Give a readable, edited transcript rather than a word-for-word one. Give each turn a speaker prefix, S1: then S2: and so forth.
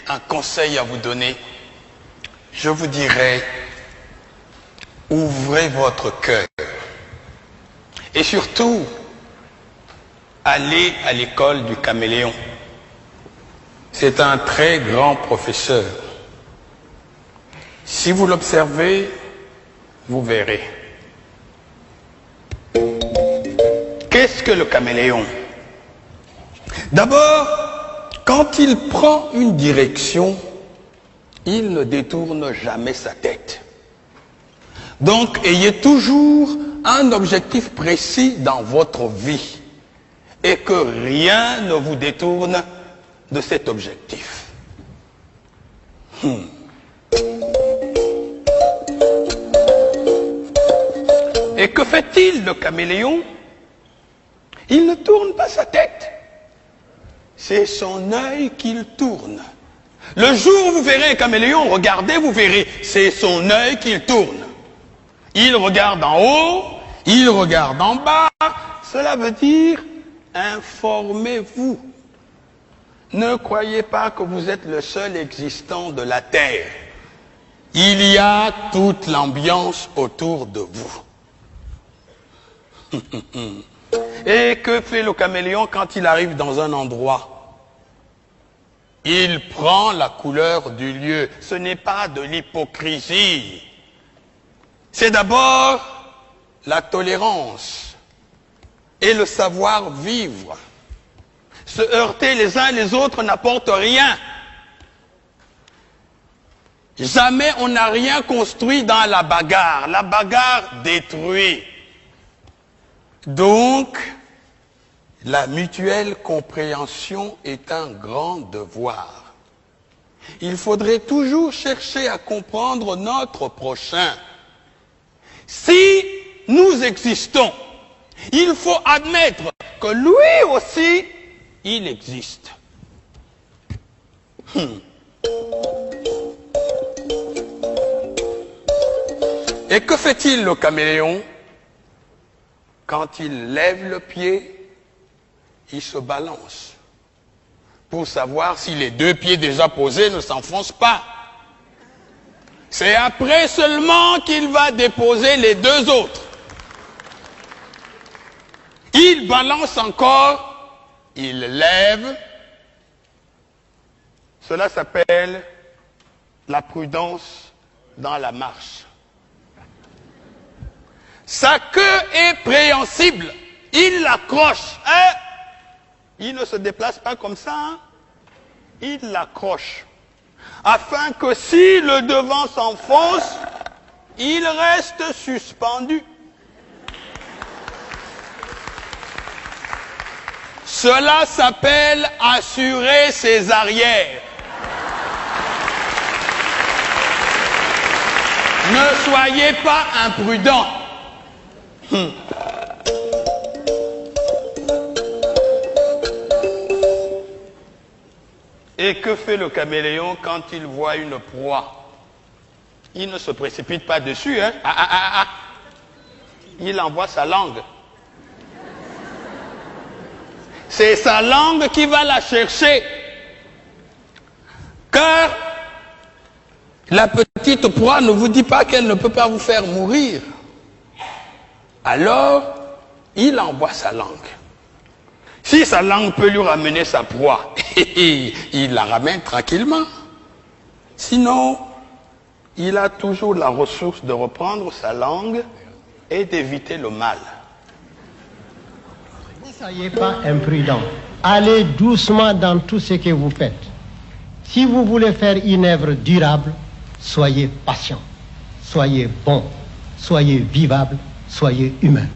S1: un conseil à vous donner, je vous dirais, ouvrez votre cœur. Et surtout, allez à l'école du caméléon. C'est un très grand professeur. Si vous l'observez, vous verrez. Qu'est-ce que le caméléon? D'abord, quand il prend une direction, il ne détourne jamais sa tête. Donc, ayez toujours un objectif précis dans votre vie et que rien ne vous détourne de cet objectif. Et que fait-il, le caméléon? Il ne tourne pas sa tête. C'est son œil qu'il tourne. Le jour où vous verrez un caméléon, regardez, vous verrez, c'est son œil qu'il tourne. Il regarde en haut, il regarde en bas. Cela veut dire, informez-vous. Ne croyez pas que vous êtes le seul existant de la Terre. Il y a toute l'ambiance autour de vous. Et que fait le caméléon quand il arrive dans un endroit? Il prend la couleur du lieu. Ce n'est pas de l'hypocrisie. C'est d'abord la tolérance et le savoir-vivre. Se heurter les uns les autres n'apporte rien. Jamais on n'a rien construit dans la bagarre. La bagarre détruit. Donc, la mutuelle compréhension est un grand devoir. Il faudrait toujours chercher à comprendre notre prochain. Si nous existons, il faut admettre que lui aussi, il existe. Et que fait-il, le caméléon? Quand il lève le pied, il se balance pour savoir si les deux pieds déjà posés ne s'enfoncent pas. C'est après seulement qu'il va déposer les deux autres. Il balance encore, il lève. Cela s'appelle la prudence dans la marche. Sa queue est préhensible. Il l'accroche. Il ne se déplace pas comme ça. Il l'accroche. Afin que si le devant s'enfonce, il reste suspendu. Cela s'appelle assurer ses arrières. Ne soyez pas imprudent. Et que fait le caméléon quand il voit une proie? Il ne se précipite pas dessus, hein? Il envoie sa langue. C'est sa langue qui va la chercher. Car la petite proie ne vous dit pas qu'elle ne peut pas vous faire mourir. Alors, il envoie sa langue. Si sa langue peut lui ramener sa proie, il la ramène tranquillement. Sinon, il a toujours la ressource de reprendre sa langue et d'éviter le mal.
S2: Ne soyez pas imprudent. Allez doucement dans tout ce que vous faites. Si vous voulez faire une œuvre durable, soyez patient, soyez bon, soyez vivable, soyez humain.